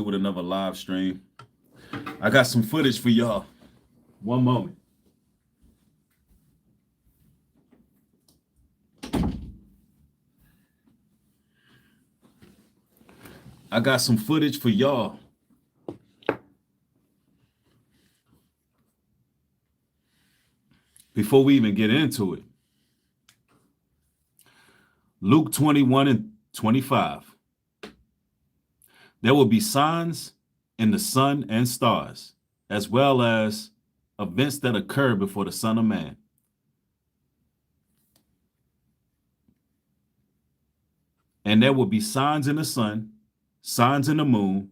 through with another live stream. I got some footage for y'all. One moment. I got some footage for y'all. Before we even get into it, Luke 21 and 25. There will be signs in the sun and stars, as well as events that occur before the Son of Man. And there will be signs in the sun, signs in the moon,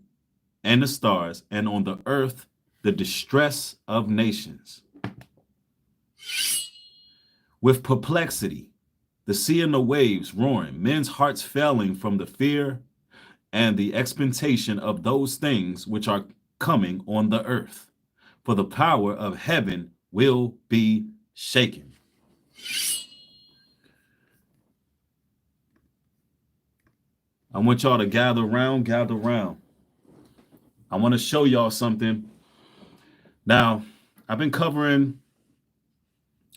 and the stars, and on the earth, the distress of nations. With perplexity, the sea and the waves roaring, men's hearts failing from the fear and the expectation of those things which are coming on the earth. For the power of heaven will be shaken. I want y'all to gather around, gather around. I want to show y'all something. Now, I've been covering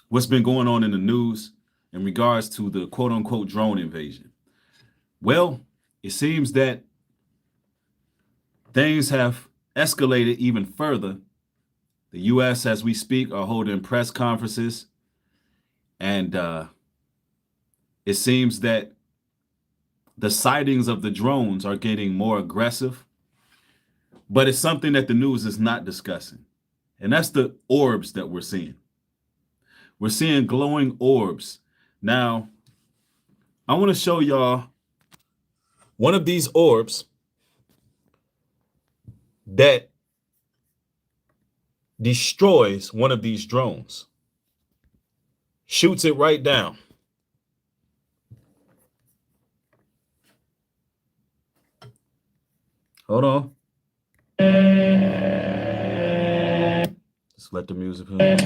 what's been going on in the news in regards to the quote unquote drone invasion. Well, it seems that things have escalated even further. The U.S., as we speak, are holding press conferences. And it seems that the sightings of the drones are getting more aggressive. But it's something that the news is not discussing. And that's the orbs that we're seeing. We're seeing glowing orbs. Now, I want to show y'all one of these orbs that destroys one of these drones. Shoots it right down. Hold on. Just let the music play.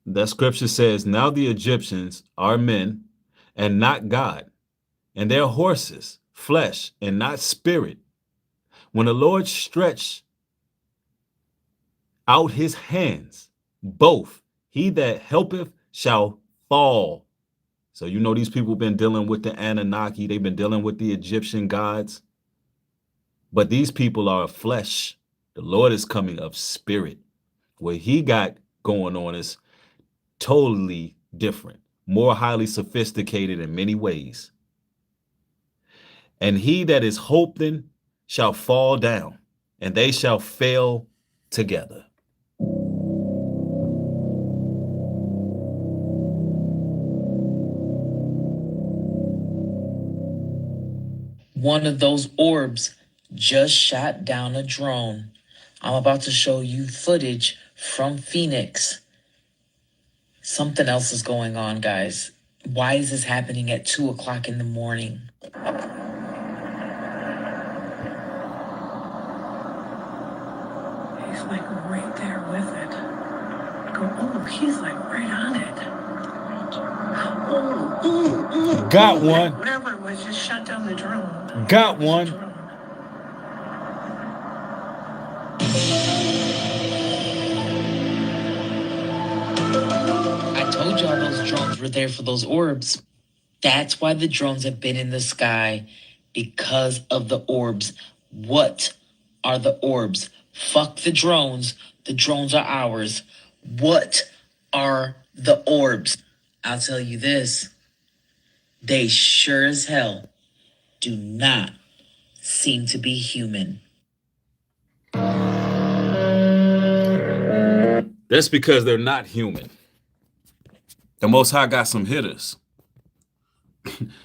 That scripture says, now the Egyptians are men and not God, and their horses, flesh and not spirit. When the Lord stretched out his hands, both he that helpeth shall fall. So you know these people been dealing with the Anunnaki, they've been dealing with the Egyptian gods. But these people are of flesh. The Lord is coming of spirit. What he got going on is totally different, more highly sophisticated in many ways. And he that is hoping shall fall down, and they shall fail together. One of those orbs just shot down a drone. I'm about to show you footage from Phoenix. Something else is going on, guys. Why is this happening at 2 o'clock in the morning? He's like right there with it. Oh, he's like right on it. Got one. Whatever it was, just shut down the drone. Got one. I told y'all those drones were there for those orbs. That's why the drones have been in the sky, because of the orbs. What are the orbs? Fuck the drones. The drones are ours. What are the orbs? I'll tell you this. They sure as hell do not seem to be human. That's because they're not human. The Most High got some hitters.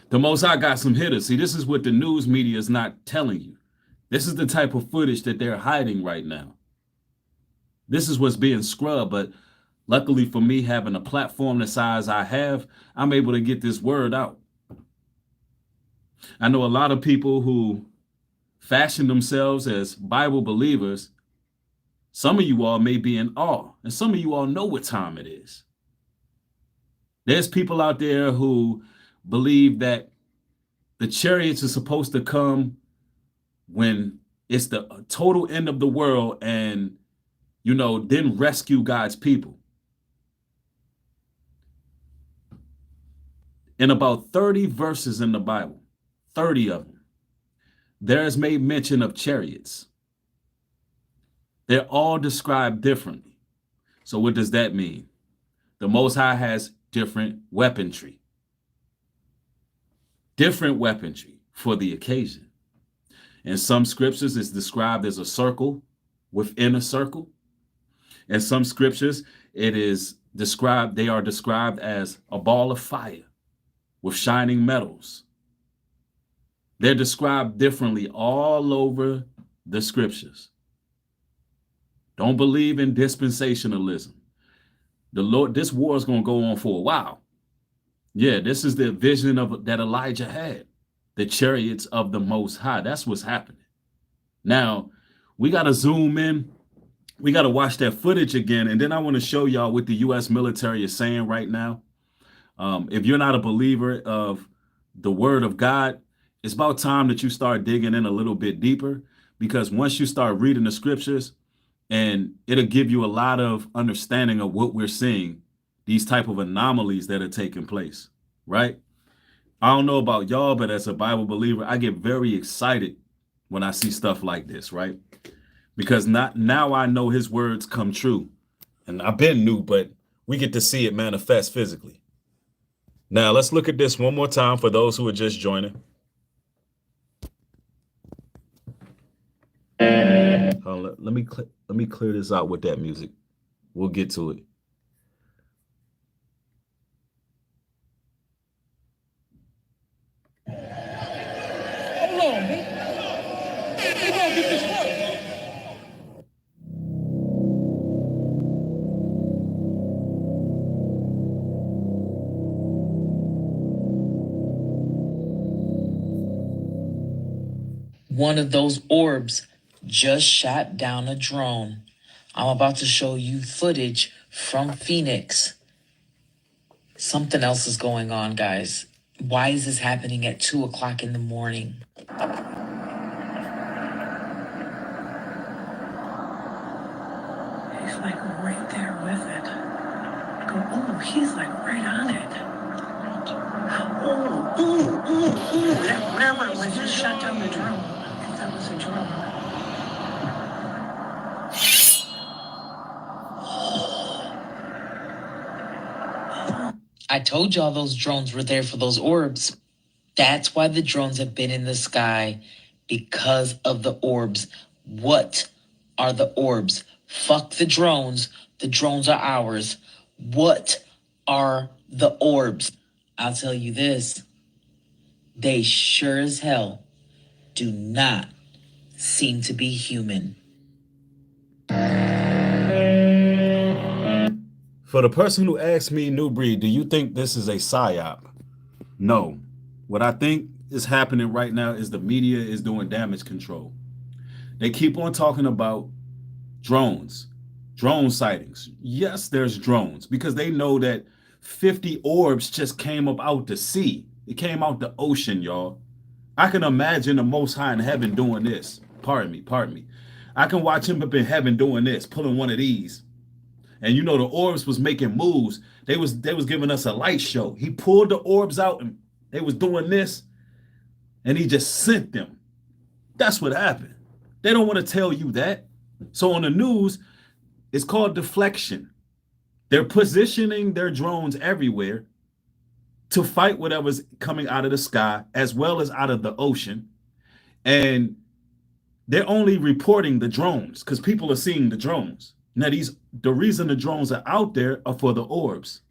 The Most High got some hitters. See, this is what the news media is not telling you. This is the type of footage that they're hiding right now. This is what's being scrubbed, but luckily for me, having a platform the size I have, I'm able to get this word out. I know a lot of people who fashion themselves as Bible believers, Some of you all may be in awe, and some of you all know what time it is. There's people out there who believe that the chariots are supposed to come when it's the total end of the world and, then rescue God's people. In about 30 verses in the Bible, 30 of them, there is made mention of chariots. They're all described differently. So what does that mean? The Most High has different weaponry for the occasion. In some scriptures, it's described as a circle within a circle. In some scriptures, they are described as a ball of fire with shining metals. They're described differently all over the scriptures. Don't believe in dispensationalism. This war is going to go on for a while. Yeah, this is the vision that Elijah had. The chariots of the Most High. That's what's happening. Now, we got to zoom in. We got to watch that footage again. And then I want to show y'all what the U.S. military is saying right now. If you're not a believer of the word of God, it's about time that you start digging in a little bit deeper, because once you start reading the scriptures, and it'll give you a lot of understanding of what we're seeing, these type of anomalies that are taking place, right? I don't know about y'all, but as a Bible believer, I get very excited when I see stuff like this, right? Because now I know his words come true. And I've been new, but we get to see it manifest physically. Now, let's look at this one more time for those who are just joining. Let me clear this out with that music. We'll get to it. Hold on, man. We gonna get this right. One of those orbs just shot down a drone. I'm about to show you footage from Phoenix. Something else is going on, guys. Why is this happening at 2 o'clock in the morning? He's like right there with it. Oh, he's like right on it. That was just shut down the drone. I think that was a drone. I told y'all those drones were there for those orbs. That's why the drones have been in the sky, because of the orbs. What are the orbs? Fuck the drones. The drones are ours. What are the orbs? I'll tell you this. They sure as hell do not seem to be human. For the person who asked me, New Breed, do you think this is a psyop? No. What I think is happening right now is the media is doing damage control. They keep on talking about drones, drone sightings. Yes, there's drones, because they know that 50 orbs just came up out the sea. It came out the ocean, y'all. I can imagine the Most High in heaven doing this. Pardon me. I can watch him up in heaven doing this, pulling one of these. And the orbs was making moves. They was giving us a light show. He pulled the orbs out and they was doing this, and he just sent them. That's what happened. They don't want to tell you that. So on the news, it's called deflection. They're positioning their drones everywhere to fight whatever's coming out of the sky as well as out of the ocean. And they're only reporting the drones because people are seeing the drones. Now, the reason the drones are out there are for the orbs.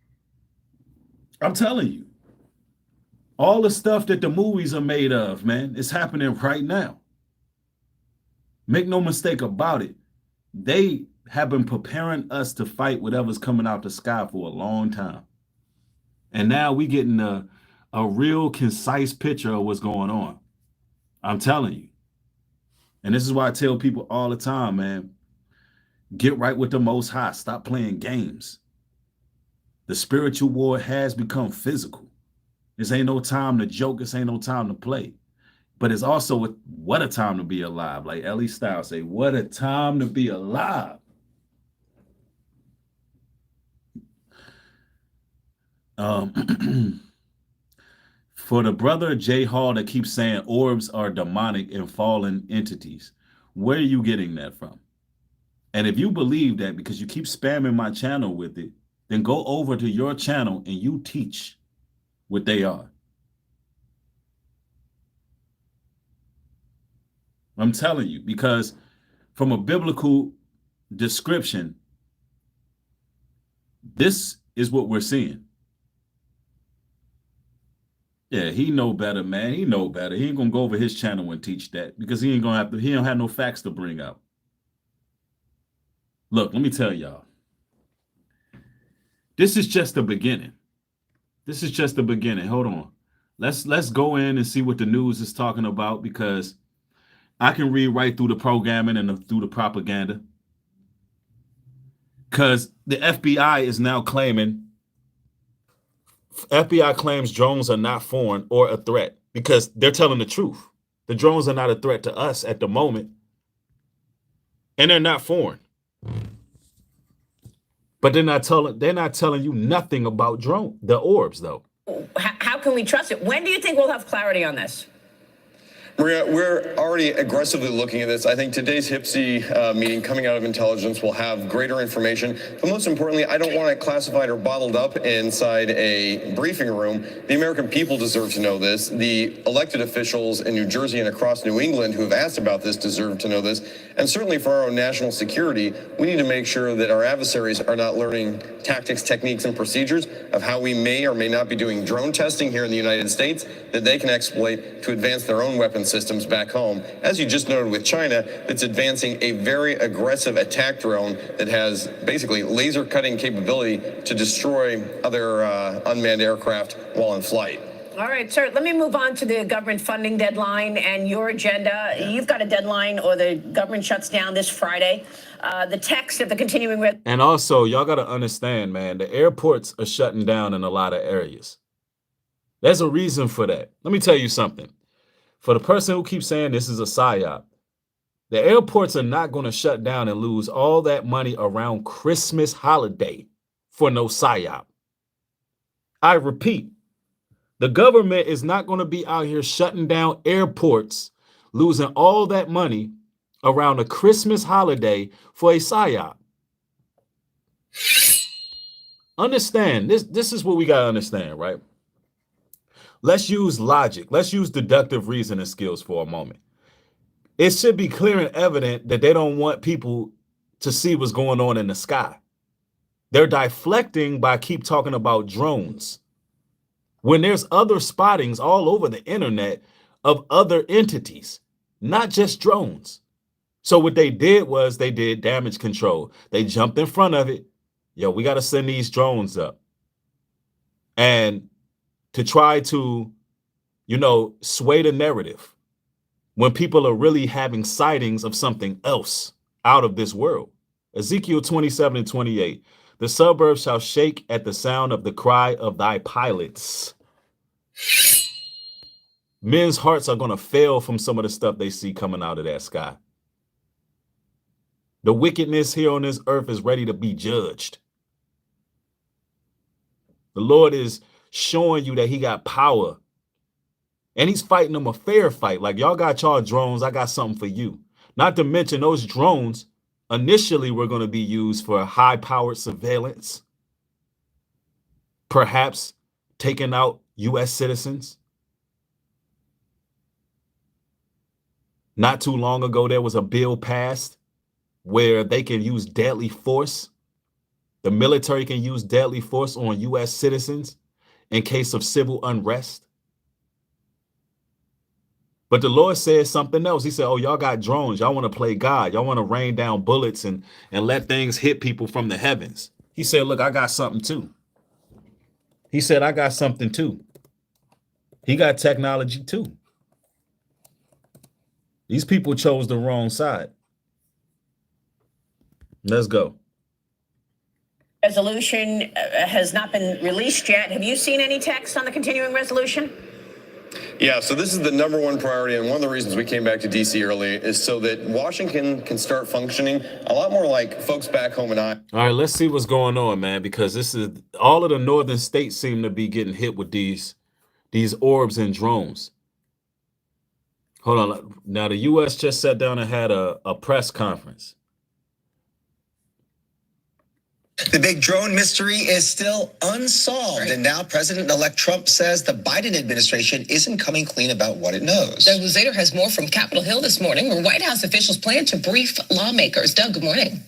I'm telling you, all the stuff that the movies are made of, man, it's happening right now. Make no mistake about it. They have been preparing us to fight whatever's coming out the sky for a long time. And now we getting a real concise picture of what's going on. I'm telling you. And this is why I tell people all the time, man, Get right with the Most High. Stop playing games. The spiritual war has become physical. This ain't no time to joke. This ain't no time to play. But it's also what a time to be alive. Like Ellie Styles say, what a time to be alive. For the brother Jay Hall that keeps saying orbs are demonic and fallen entities, where are you getting that from? And if you believe that because you keep spamming my channel with it, then go over to your channel and you teach what they are. I'm telling you, because from a biblical description, this is what we're seeing. Yeah, he know better, man. He know better. He ain't gonna go over his channel and teach that because he ain't gonna have to. He don't have no facts to bring out. Look, let me tell y'all. This is just the beginning. This is just the beginning. Hold on. Let's go in and see what the news is talking about because I can read right through the programming and through the propaganda. Because the FBI is now claiming. FBI claims drones are not foreign or a threat because they're telling the truth. The drones are not a threat to us at the moment, and they're not foreign. But they're not telling you nothing about the orbs, though. How can we trust it? When do you think we'll have clarity on this? Maria, we're already aggressively looking at this. I think today's HPSI meeting coming out of intelligence will have greater information. But most importantly, I don't want it classified or bottled up inside a briefing room. The American people deserve to know this. The elected officials in New Jersey and across New England who have asked about this deserve to know this. And certainly for our own national security, we need to make sure that our adversaries are not learning tactics, techniques, and procedures of how we may or may not be doing drone testing here in the United States that they can exploit to advance their own weapons systems back home. As you just noted with China, it's advancing a very aggressive attack drone that has basically laser cutting capability to destroy other unmanned aircraft while in flight. All right, sir, let me move on to the government funding deadline and your agenda. You've got a deadline or the government shuts down this Friday. The text of the continuing... And also, y'all got to understand, man, the airports are shutting down in a lot of areas. There's a reason for that. Let me tell you something. For the person who keeps saying this is a psyop, the airports are not going to shut down and lose all that money around Christmas holiday for no psyop. I repeat, the government is not going to be out here shutting down airports, losing all that money around a Christmas holiday for a psyop. Understand, this is what we got to understand, right? Let's use logic. Let's use deductive reasoning skills for a moment. It should be clear and evident that they don't want people to see what's going on in the sky. They're deflecting by keep talking about drones. When there's other spottings all over the internet of other entities, not just drones. So what they did was they did damage control. They jumped in front of it. Yo, we got to send these drones up. And to try to, sway the narrative when people are really having sightings of something else out of this world. Ezekiel 27:28, the suburbs shall shake at the sound of the cry of thy pilots. Men's hearts are going to fail from some of the stuff they see coming out of that sky. The wickedness here on this earth is ready to be judged. The Lord is showing you that he got power. And he's fighting them a fair fight. Like, y'all got y'all drones, I got something for you. Not to mention those drones initially were going to be used for high-powered surveillance. Perhaps taking out U.S. citizens. Not too long ago, there was a bill passed where they can use deadly force. The military can use deadly force on U.S. citizens in case of civil unrest. But the Lord says something else. He said, oh, y'all got drones. Y'all want to play God. Y'all want to rain down bullets and let things hit people from the heavens. He said, look, I got something too. He said, I got something too. He got technology too. These people chose the wrong side. Let's go. Resolution has not been released yet. Have you seen any text on the continuing resolution? Yeah, so this is the number one priority, and one of the reasons we came back to D.C. early is so that Washington can start functioning a lot more like folks back home in Iowa. All right, let's see what's going on, man, because this is all of the northern states seem to be getting hit with these orbs and drones. Hold on. Now, the U.S. just sat down and had a press conference. The big drone mystery is still unsolved. And now President-elect Trump says the Biden administration isn't coming clean about what it knows. Doug Luzader has more from Capitol Hill this morning, where White House officials plan to brief lawmakers. Doug, good morning.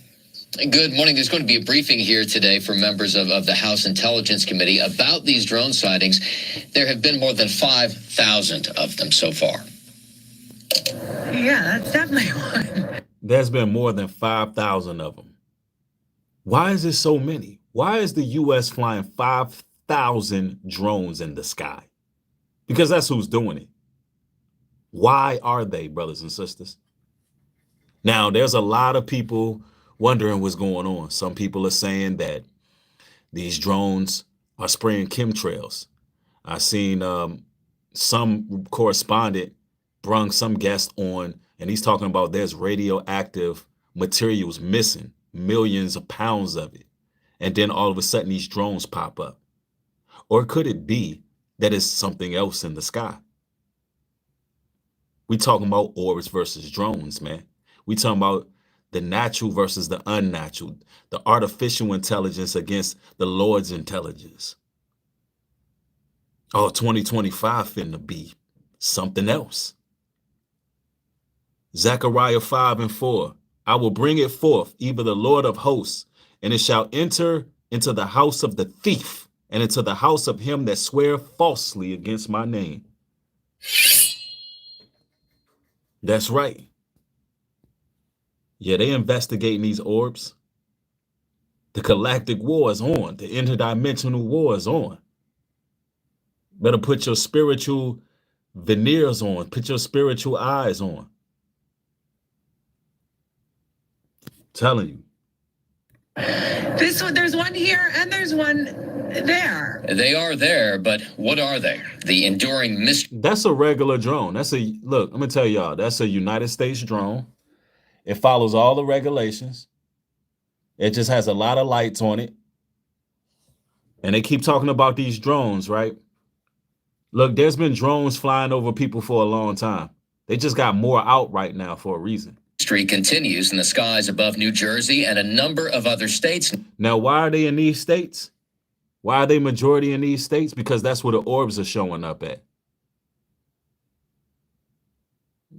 Good morning. There's going to be a briefing here today for members of the House Intelligence Committee about these drone sightings. There have been more than 5,000 of them so far. Yeah, that's definitely one. There's been more than 5,000 of them. Why is it so many? Why is the U.S. flying 5,000 drones in the sky? Because that's who's doing it. Why are they, brothers and sisters? Now, there's a lot of people wondering what's going on. Some people are saying that these drones are spraying chemtrails. I've seen some correspondent brung some guest on, and he's talking about there's radioactive materials missing, millions of pounds of it. And then all of a sudden these drones pop up. Or could it be that it's something else in the sky? We talking about orbs versus drones, man. We talking about the natural versus the unnatural, the artificial intelligence against the Lord's intelligence. Oh, 2025 finna be something else. Zechariah 5:4. I will bring it forth, even the Lord of hosts, and it shall enter into the house of the thief and into the house of him that swear falsely against my name. That's right. Yeah, they investigating these orbs. The galactic war is on. The interdimensional war is on. Better put your spiritual veneers on. Put your spiritual eyes on. Telling you. There's one here and there's one there. They are there, but what are they? The enduring mystery. That's a regular drone. Look, I'm gonna tell y'all, that's a United States drone. It follows all the regulations. It just has a lot of lights on it. And they keep talking about these drones, right? Look, there's been drones flying over people for a long time. They just got more out right now for a reason. Mystery continues in the skies above New Jersey and a number of other states. Now, why are they in these states? Why are they majority in these states? Because that's where the orbs are showing up at.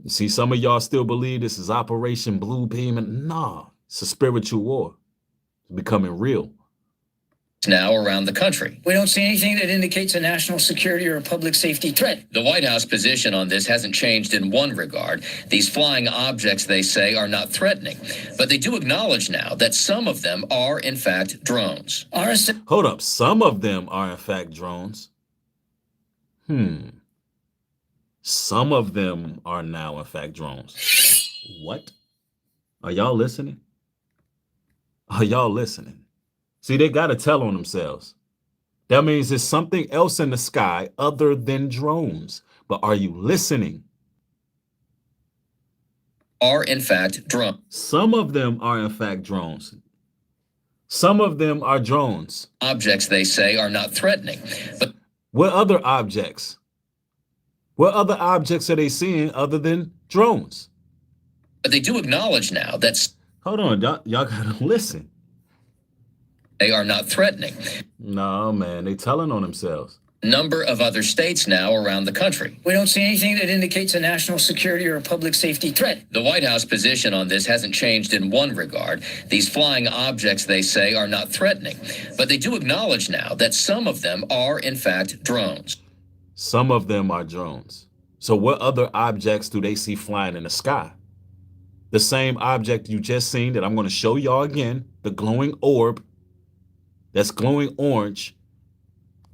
You see, some of y'all still believe this is Operation Blue Beam, and nah, it's a spiritual war. It's becoming real. Now around the country. We don't see anything that indicates a national security or a public safety threat. The White House position on this hasn't changed in one regard. These flying objects, they say, are not threatening. But they do acknowledge now that some of them are, in fact, drones. Hold up. Some of them are, in fact, drones. Some of them are now, in fact, drones. What? Are y'all listening? Are y'all listening? See, they got to tell on themselves. That means there's something else in the sky other than drones. But are you listening? Are, in fact, drones. Some of them are, in fact, drones. Some of them are drones. Objects, they say, are not threatening. But what other objects? What other objects are they seeing other than drones? But they do acknowledge now that... Hold on, y'all got to listen. They are not threatening. No, man, they telling on themselves. Number of other states now around the country. We don't see anything that indicates a national security or a public safety threat. The White House position on this hasn't changed in one regard. These flying objects, they say, are not threatening. But they do acknowledge now that some of them are, in fact, drones. Some of them are drones. So what other objects do they see flying in the sky? The same object you just seen that I'm going to show y'all again, the glowing orb. That's glowing orange,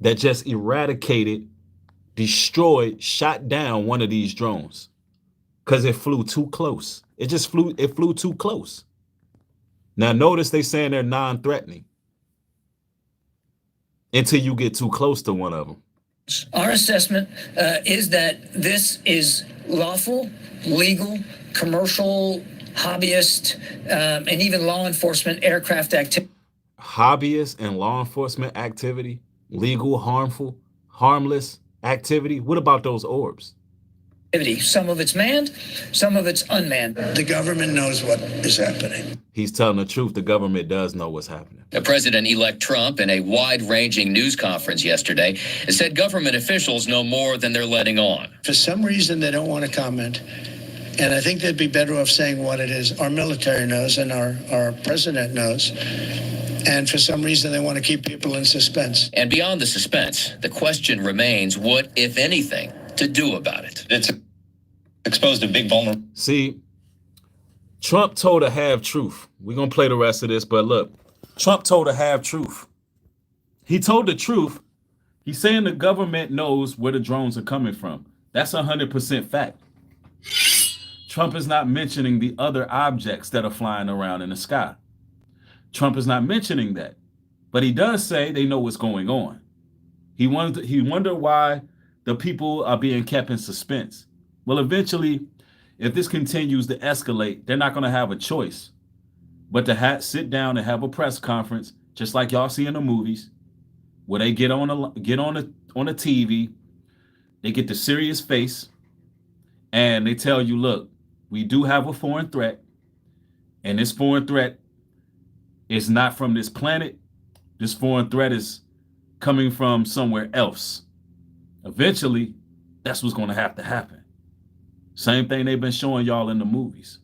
that just eradicated, destroyed, shot down one of these drones because it flew too close. It flew too close. Now, notice they saying they're non-threatening until you get too close to one of them. Our assessment is that this is lawful, legal, commercial, hobbyist, and even law enforcement aircraft activity. Hobbyist and law enforcement activity, legal, harmful, harmless activity. What about those orbs? Some of it's manned, some of it's unmanned. The government knows what is happening. He's telling the truth. The government does know what's happening. President-elect Trump, in a wide-ranging news conference yesterday, said government officials know more than they're letting on. For some reason, they don't want to comment. And I think they'd be better off saying what it is. Our military knows and our president knows. And for some reason, they want to keep people in suspense. And beyond the suspense, the question remains what, if anything, to do about it. It's exposed a big vulnerability. See, Trump told a half-truth. We're going to play the rest of this, but look, Trump told a half-truth. He told the truth. He's saying the government knows where the drones are coming from. That's 100% fact. Trump is not mentioning the other objects that are flying around in the sky. Trump is not mentioning that. But he does say they know what's going on. He wonder why the people are being kept in suspense. Well, eventually, if this continues to escalate, they're not going to have a choice but to sit down and have a press conference, just like y'all see in the movies, where they get on a TV, they get the serious face, and they tell you, look, we do have a foreign threat, and this foreign threat is not from this planet. This foreign threat is coming from somewhere else. Eventually, that's what's going to happen. Same thing they've been showing y'all in the movies.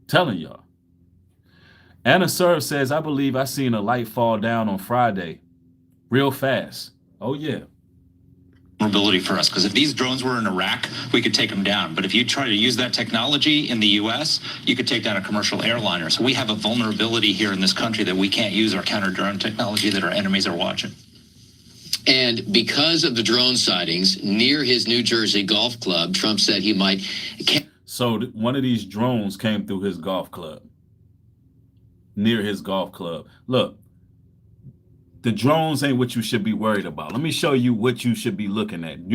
Telling y'all. Anna Serve says, I believe I seen a light fall down on Friday real fast. Oh, yeah. Vulnerability for us, because if these drones were in Iraq, we could take them down. But if you try to use that technology in the U.S., you could take down a commercial airliner. So we have a vulnerability here in this country that we can't use our counter-drone technology that our enemies are watching. And because of the drone sightings near his New Jersey golf club, Trump said he might. So one of these drones came through his golf club, near his golf club. Look, the drones ain't what you should be worried about. Let me show you what you should be looking at.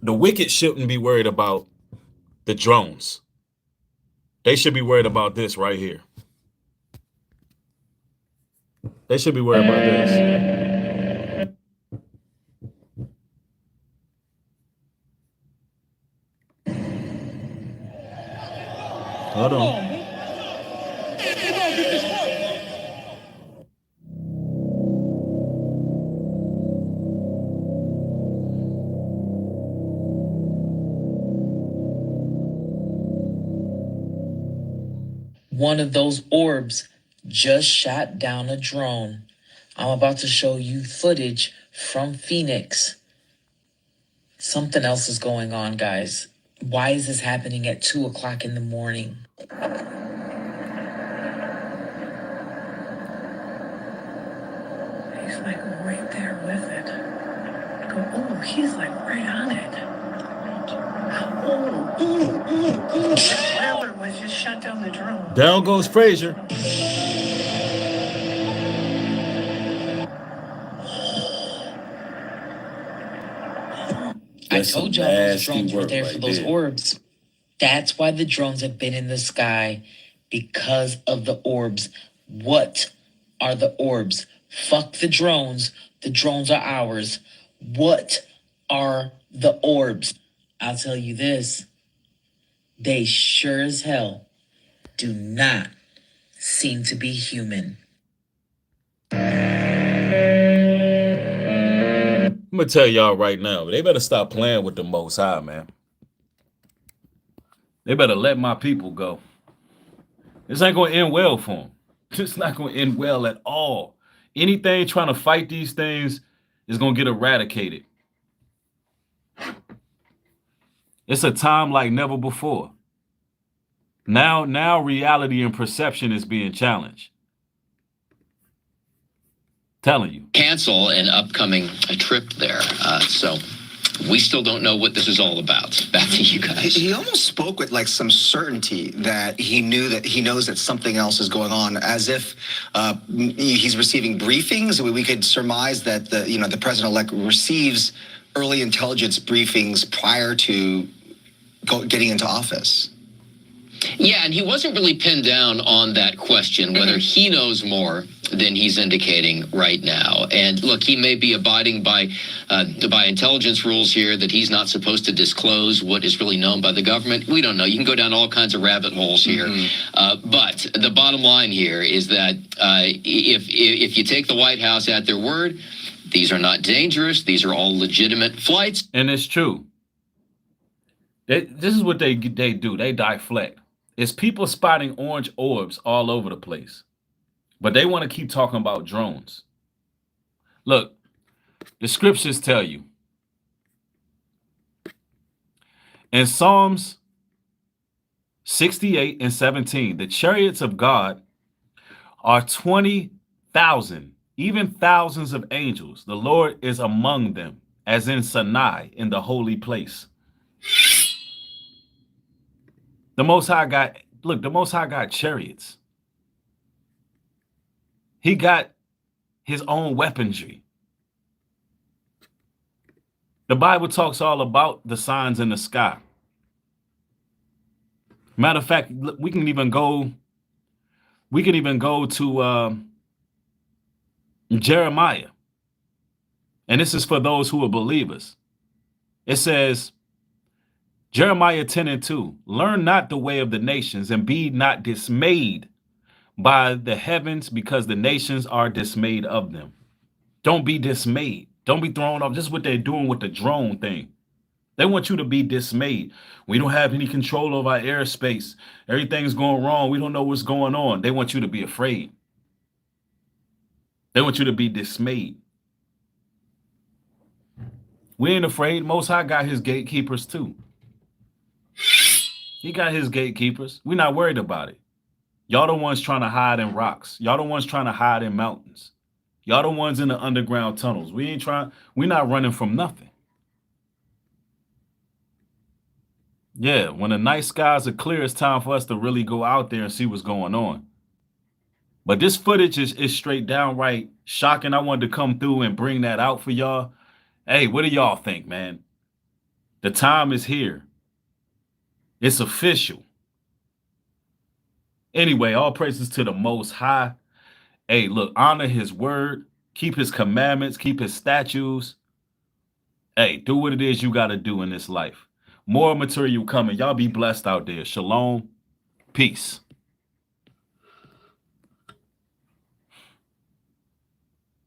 The wicked shouldn't be worried about the drones. They should be worried about this right here. They should be worried about this. Hold on. One of those orbs just shot down a drone. I'm about to show you footage from Phoenix. Something else is going on, guys. Why is this happening at 2 o'clock in the morning? He's like right there with it. Go, oh, he's like right on it. Whatever it was, just shut down the drone. Down goes Frazier. I told y'all those drones were there for those orbs. That's why the drones have been in the sky, because of the orbs. What are the orbs? Fuck the drones. The drones are ours. What are the orbs? I'll tell you this. They sure as hell do not seem to be human. I'm going to tell y'all right now, they better stop playing with the Most High, man. They better let my people go. This ain't going to end well for them. It's not going to end well at all. Anything trying to fight these things is going to get eradicated. It's a time like never before. Now reality and perception is being challenged. Telling you. Cancel an upcoming trip there. So We still don't know what this is all about. Back to you guys. He almost spoke with like some certainty that he knows that something else is going on, as if he's receiving briefings. We could surmise that the president-elect receives early intelligence briefings prior to getting into office. Yeah, and he wasn't really pinned down on that question, whether he knows more than he's indicating right now. And look, he may be abiding by intelligence rules here that he's not supposed to disclose what is really known by the government. We don't know. You can go down all kinds of rabbit holes here. But the bottom line here is that if you take the White House at their word, these are not dangerous. These are all legitimate flights. And it's true. This is what they do. They deflect. It's people spotting orange orbs all over the place. But they want to keep talking about drones. Look, the scriptures tell you. In Psalms 68 and 17, the chariots of God are 20,000, even thousands of angels. The Lord is among them, as in Sinai, in the holy place. The Most High got chariots. He got his own weaponry. The Bible talks all about the signs in the sky. Matter of fact, we can even go to Jeremiah. And this is for those who are believers. It says, Jeremiah 10:2, learn not the way of the nations and be not dismayed by the heavens, because the nations are dismayed of them. Don't be dismayed. Don't be thrown off. This is what they're doing with the drone thing. They want you to be dismayed. We don't have any control over our airspace. Everything's going wrong. We don't know what's going on. They want you to be afraid. They want you to be dismayed. We ain't afraid. Most High got his gatekeepers too. He got his gatekeepers. We're not worried about it. Y'all the ones trying to hide in rocks. Y'all the ones trying to hide in mountains. Y'all the ones in the underground tunnels. We're not running from nothing. Yeah, when the night skies are clear, it's time for us to really go out there and see what's going on. But this footage is straight downright shocking. I wanted to come through and bring that out for y'all. Hey, what do y'all think, man? The time is here. It's official. Anyway, all praises to the Most High. Hey, look, honor his word, keep his commandments, keep his statutes. Hey, do what it is you got to do in this life. More material coming. Y'all be blessed out there. Shalom. Peace.